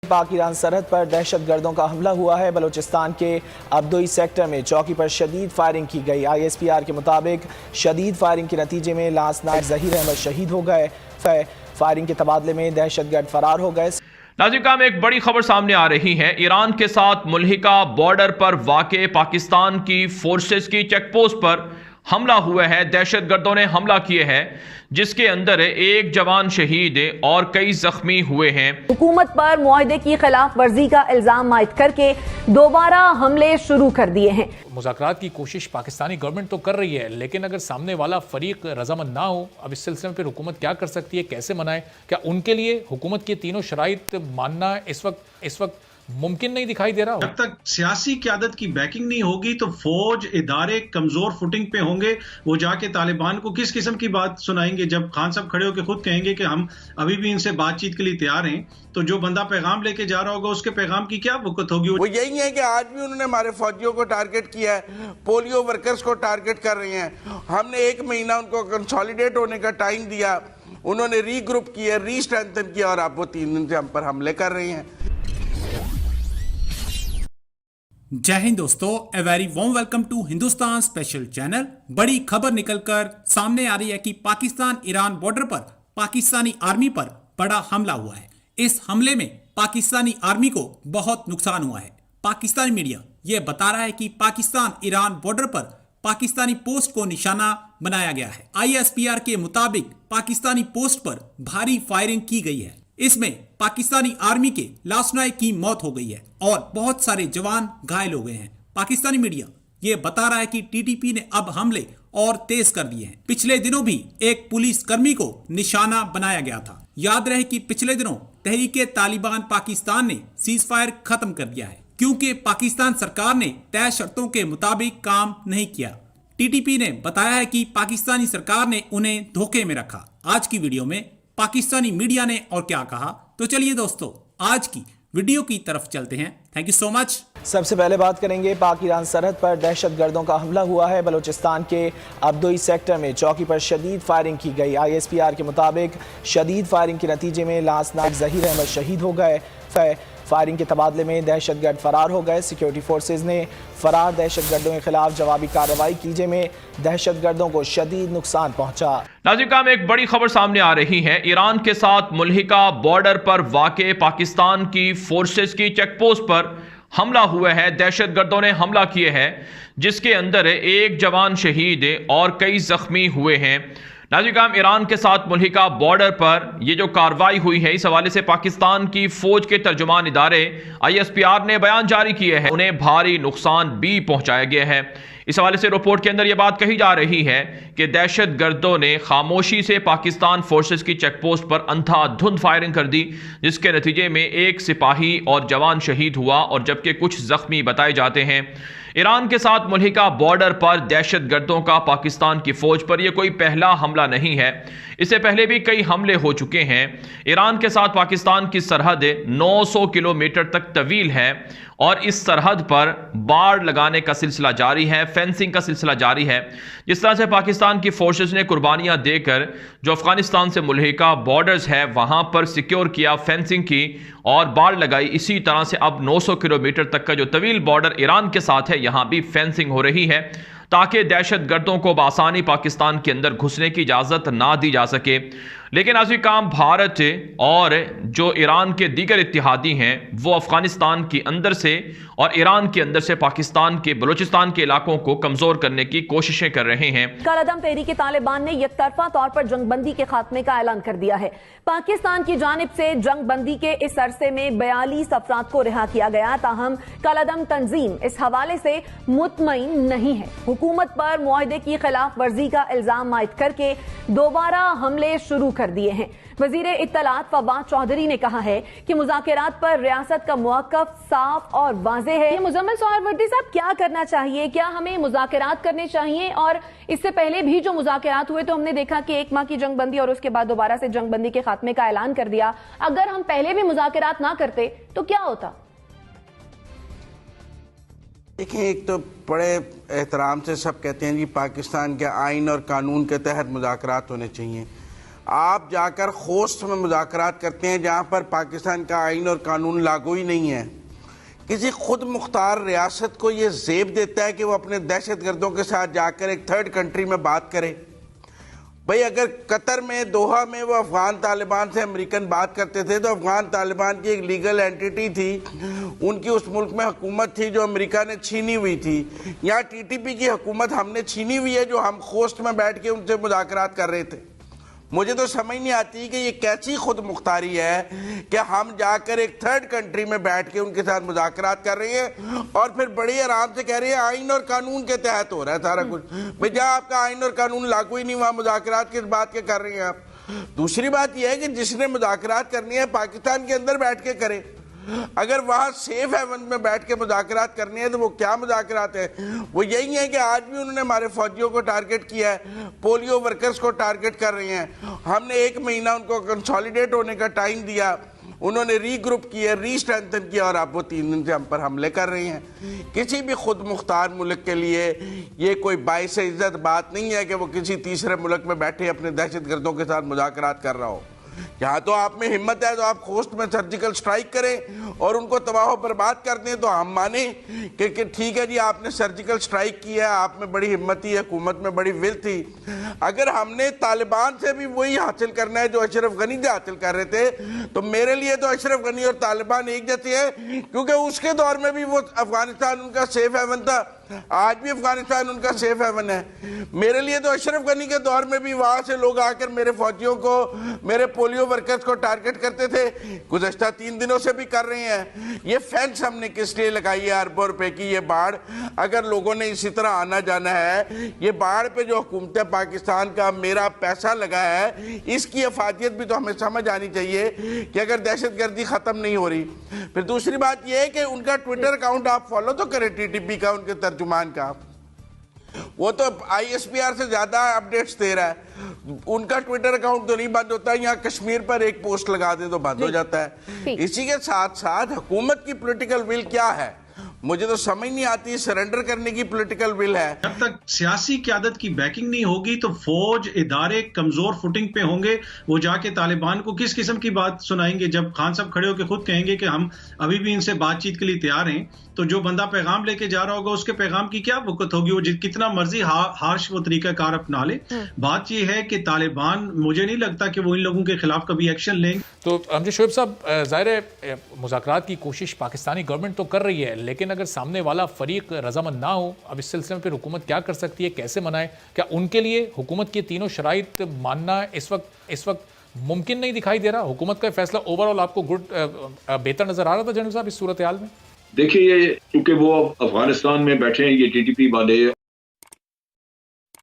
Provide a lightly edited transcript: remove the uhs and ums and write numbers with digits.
पाक ईरान सरहद पर दहशतगर्दों का हमला हुआ है। बलूचिस्तान के अब्दोई सेक्टर में चौकी पर शदीद फायरिंग की गई। ISPR के मुताबिक शदीद फायरिंग के नतीजे में लांसनायक ज़हीर अहमद शहीद हो गए। फायरिंग के तबादले में दहशतगर्द फरार हो गए। नाज़रीन, में एक बड़ी खबर सामने आ रही है। ईरान के साथ मुल्हिका बॉर्डर पर वाक़े पाकिस्तान की फोर्सेस की चेकपोस्ट पर हमला हुआ है। दहशतगर्दों ने हमला किए हैं, जिसके अंदर एक जवान शहीद और कई जख्मी हुए हैं। हुकूमत पर मुआहदे की खिलाफ वर्जी का इल्जाम आयद करके दोबारा हमले शुरू कर दिए हैं। मुज़ाकरात की कोशिश पाकिस्तानी गवर्नमेंट तो कर रही है, लेकिन अगर सामने वाला फरीक रजामंद ना हो, अब इस सिलसिले में फिर हुकूमत क्या कर सकती है, कैसे मनाए? क्या उनके लिए हुकूमत के तीनों शराइत मानना इस वक्त मुमकिन नहीं दिखाई दे रहा? जब तक सियासी क़यादत की बैकिंग नहीं होगी तो फौज इदारे कमजोर फुटिंग पे होंगे। वो जाके तालिबान को किस किस्म की बात सुनाएंगे जब खान साहब खड़े होकर खुद कहेंगे कि हम अभी भी इनसे बातचीत के लिए तैयार हैं। तो जो बंदा पैगाम लेके जा रहा होगा उसके पैगाम की क्या वक़्त होगी? वो यही है कि आज भी उन्होंने हमारे फौजियों को टारगेट किया है, पोलियो वर्कर्स को टारगेट कर रहे हैं। हमने 1 महीना उनको कंसोलिडेट होने का टाइम दिया, उन्होंने रीग्रुप किया, रीस्ट्रेंथन किया, और अब वो 3 दिन से हम पर हमले कर रहे हैं। जय हिंद दोस्तों, a very warm welcome to Hindustan special channel. बड़ी खबर निकलकर सामने आ रही है कि पाकिस्तान ईरान बॉर्डर पर पाकिस्तानी आर्मी पर बड़ा हमला हुआ है। इस हमले में पाकिस्तानी आर्मी को बहुत नुकसान हुआ है। पाकिस्तानी मीडिया यह बता रहा है कि पाकिस्तान ईरान बॉर्डर पर पाकिस्तानी पोस्ट को निशाना बनाया गया है। ISPR के मुताबिक पाकिस्तानी पोस्ट पर भारी फायरिंग की गई है। इसमें पाकिस्तानी आर्मी के लांसनायक की मौत हो गई है और बहुत सारे जवान घायल हो गए हैं। पाकिस्तानी मीडिया ये बता रहा है कि TTP ने अब हमले और तेज कर दिए हैं। पिछले दिनों भी एक पुलिस कर्मी को निशाना बनाया गया था। याद रहे कि पिछले दिनों तहरीके तालिबान पाकिस्तान ने सीज फायर खत्म कर दिया है, क्योंकि पाकिस्तान सरकार ने तय शर्तों के मुताबिक काम नहीं किया। TTP ने बताया है कि पाकिस्तानी सरकार ने उन्हें धोखे में रखा। आज की वीडियो में पाकिस्तानी मीडिया ने और क्या कहा, तो चलिए दोस्तों आज की वीडियो की तरफ चलते हैं। Thank you so much. सबसे पहले बात करेंगे पाक ईरान सरहद पर दहशतगर्दों का हमला हुआ है। बलूचिस्तान के अब्दोई सेक्टर में चौकी पर शदीद फायरिंग की गई। ISPR के मुताबिक शदीद फायरिंग के नतीजे में लांसनायक ज़हीर अहमद शहीद हो गए। फायरिंग के तबादले में दहशतगर्द फरार हो गए। सिक्योरिटी फोर्सेज ने फरार दहशतगर्दों के खिलाफ जवाबी कार्रवाई की, जिसमें दहशतगर्दों को शदीद नुकसान पहुंचा। नाज़रीन, में एक बड़ी खबर सामने आ रही है। ईरान के साथ मुल्हिका बॉर्डर पर वाक़े पाकिस्तान की फोर्सेस की चेकपोस्ट पर हमला हुआ है। दहशतगर्दों ने हमला किए हैं, जिसके अंदर एक जवान शहीद और कई जख्मी हुए हैं। नाज़रीन, ईरान के साथ मुल्हिका बॉर्डर पर ये जो कार्रवाई हुई है, इस हवाले से पाकिस्तान की फौज के तर्जुमान इदारे ISPR ने बयान जारी किए हैं। उन्हें भारी नुकसान भी पहुंचाया गया है। इस हवाले से रिपोर्ट के अंदर यह बात कही जा रही है कि दहशतगर्दों ने खामोशी से पाकिस्तान फोर्सेस की चेकपोस्ट पर अंधाधुंध फायरिंग कर दी, जिसके नतीजे में एक सिपाही और जवान शहीद हुआ और जबकि कुछ जख्मी बताए जाते हैं। ईरान के साथ मुल्हिका बॉर्डर पर दहशतगर्दों का पाकिस्तान की फौज पर यह कोई पहला हमला नहीं है। इससे पहले भी कई हमले हो चुके हैं। ईरान के साथ पाकिस्तान की सरहद 900 किलोमीटर तक तवील है और इस सरहद पर बाड़ लगाने का सिलसिला जारी है, फेंसिंग का सिलसिला जारी है। जिस तरह से पाकिस्तान की फोर्सेस ने कुर्बानियां देकर जो अफगानिस्तान से मुल्हिका बॉर्डर्स है वहां पर सिक्योर किया, फेंसिंग की और बाड़ लगाई, इसी तरह से अब 900 किलोमीटर तक का जो तवील बॉर्डर ईरान के साथ है यहां भी फेंसिंग हो रही है, ताकि दहशतगर्दों को बासानी पाकिस्तान के अंदर घुसने की इजाज़त ना दी जा सके। लेकिन आज भी काम भारत और जो ईरान के दीगर इत्तेहादी हैं वो अफगानिस्तान के अंदर से और ईरान के अंदर से पाकिस्तान के बलूचिस्तान के इलाकों को कमजोर करने की कोशिशें कर रहे हैं। कलअदम तहरीक तालिबान ने यकतरफा तौर पर जंगबंदी के खात्मे का ऐलान कर दिया है। पाकिस्तान की जानिब से जंगबंदी के इस अरसे में 42 अफराद को रिहा किया गया। ताहम कलअदम तंजीम इस हवाले से मुतमईन नहीं है। हुकूमत पर मुआहदे की खिलाफ वर्जी का इल्जाम आयद करके दोबारा हमले शुरू कर दिए हैं। वजीर इत्तलात फवाद चौधरी ने कहा है कि मुज़ाकरात पर रियासत का मौक़िफ़ साफ और वाज़ेह है। मुजम्मिल सोहरावर्दी साहब, क्या करना चाहिए? क्या हमें मुज़ाकरात करने चाहिए? और इससे पहले भी जो मुज़ाकरात हुए तो हमने देखा कि 1 माह की जंगबंदी और उसके बाद दोबारा से जंगबंदी के खात्मे का ऐलान कर दिया। अगर हम पहले भी मुज़ाकरात ना करते तो क्या होता? देखें, एक तो बड़े एहतराम से सब कहते हैं जी पाकिस्तान के आइन और कानून के तहत मुज़ाकरात होने चाहिए। आप जाकर खोस्त में मुज़ाकरात करते हैं जहाँ पर पाकिस्तान का आइन और कानून लागू ही नहीं है। किसी खुद मुख्तार रियासत को ये ज़ेब देता है कि वो अपने दहशत गर्दों के साथ जाकर एक थर्ड कंट्री में बात करे। भाई अगर कतर में दोहा में वो अफगान तालिबान से अमेरिकन बात करते थे तो अफगान तालिबान की एक लीगल एंटिटी थी, उनकी उस मुल्क में हुकूमत थी जो अमेरिका ने छीनी हुई थी। यहाँ टीटीपी की हुकूमत हमने छीनी हुई है जो हम खोस्ट में बैठ के उनसे मुज़ाकरात कर रहे थे। मुझे तो समझ नहीं आती कि ये कैसी खुद मुख्तारी है कि हम जाकर एक थर्ड कंट्री में बैठ के उनके साथ मुज़ाकरात कर रहे हैं और फिर बड़े आराम से कह रहे हैं आइन और कानून के तहत हो रहा है सारा कुछ। भाई जहाँ आपका आइन और कानून लागू ही नहीं, वहाँ मुज़ाकरात किस बात के कर रहे हैं आप। दूसरी बात यह है कि जिसने मुज़ाकरात करनी है पाकिस्तान के अंदर बैठ के करे। अगर वहाँ सेफ हेवन में बैठ के मुज़ाकरात करनी है तो वो क्या मुज़ाकरात है? वो यही है कि आज भी उन्होंने हमारे फौजियों को टारगेट किया है, पोलियो वर्कर्स को टारगेट कर रहे हैं। हमने 1 महीना उनको कंसोलिडेट होने का टाइम दिया, उन्होंने रीग्रुप किया, रीस्ट्रेंथन किया और अब वो 3 दिन से हम पर हमले कर रहे हैं। किसी भी खुद मुख्तार मुल्क के लिए ये कोई बाइस इज्जत बात नहीं है कि वो किसी तीसरे मुल्क में बैठे अपने दहशत गर्दों के साथ मुज़ाकरात कर रहा हो। यहाँ तो आप में हिम्मत है तो आप खोस्ट में सर्जिकल स्ट्राइक करें और उनको तबाह बर्बाद कर दें तो हम माने कि ठीक है जी, आपने सर्जिकल स्ट्राइक किया, आप में बड़ी हिम्मत थी, हुकूमत में बड़ी विल थी। अगर हमने तालिबान से भी वही हासिल करना है जो अशरफ गनी से हासिल कर रहे थे तो मेरे लिए तो अशरफ गनी और तालिबान एक जैसे हैं, क्योंकि उसके दौर में भी वो अफगानिस्तान उनका सेफ हेवन था, आज भी अफगानिस्तान उनका सेफ हेवन है। मेरे लिए तो अशरफ गनी के दौर में भी वहां से लोग आकर मेरे फौजियों को, मेरे पोलियो वर्कर्स को टारगेट करते थे, गुज़श्ता 3 दिनों से भी कर रहे हैं। ये फेंस हमने किस लिए लगाई है अरबों रुपए की? ये बाढ़ अगर लोगों ने इसी तरह आना जाना है, ये बाढ़ पे जो हुकूमत पाकिस्तान का मेरा पैसा लगा है, इसकी अफादियत भी तो हमें समझ आनी चाहिए कि अगर दहशत गर्दी ख़त्म नहीं हो रही। फिर दूसरी बात यह है कि उनका ट्विटर अकाउंट आप फॉलो तो करें, टीटीपी का, उनके तर्जुमान का। वो तो ISPR से ज्यादा अपडेट्स दे रहा है, उनका ट्विटर अकाउंट तो नहीं बंद होता। यहाँ कश्मीर पर एक पोस्ट लगा दे तो बंद हो जाता है। इसी के साथ साथ हुकूमत की पॉलिटिकल विल क्या है मुझे तो समझ नहीं आती। सरेंडर करने की पॉलिटिकल विल है। जब तक सियासी क़यादत की बैकिंग नहीं होगी तो फौज इदारे कमजोर फुटिंग पे होंगे। वो जाके तालिबान को किस किस्म की बात सुनाएंगे जब खान साहब खड़े होकर खुद कहेंगे कि हम अभी भी इनसे बातचीत के लिए तैयार हैं। तो जो बंदा पैगाम लेके जा रहा होगा उसके पैगाम की क्या वक़्त होगी? वो कितना मर्जी हार्श वो तरीकाकार अपना ले। बात यह है कि तालिबान, मुझे नहीं लगता कि वो इन लोगों के खिलाफ कभी एक्शन लेंगे। तो अमजद शोएब साहब, ज़ाहिर है मुज़ाकरात की कोशिश पाकिस्तानी गवर्नमेंट तो कर रही है, लेकिन अगर सामने वाला फरीक रजामंद ना हो, अब इस सिलसिले में फिर हुकूमत क्या कर सकती है, कैसे मनाए? क्या उनके लिए हुकूमत की तीनों शराइत मानना इस वक्त मुमकिन नहीं दिखाई दे रहा? हुकूमत का फैसला ओवरऑल आपको बेहतर नजर आ रहा था जनरल साहब इस सूरत हाल में? देखिए, चूंकि वो अफगानिस्तान में बैठे हैं, ये TTP वाले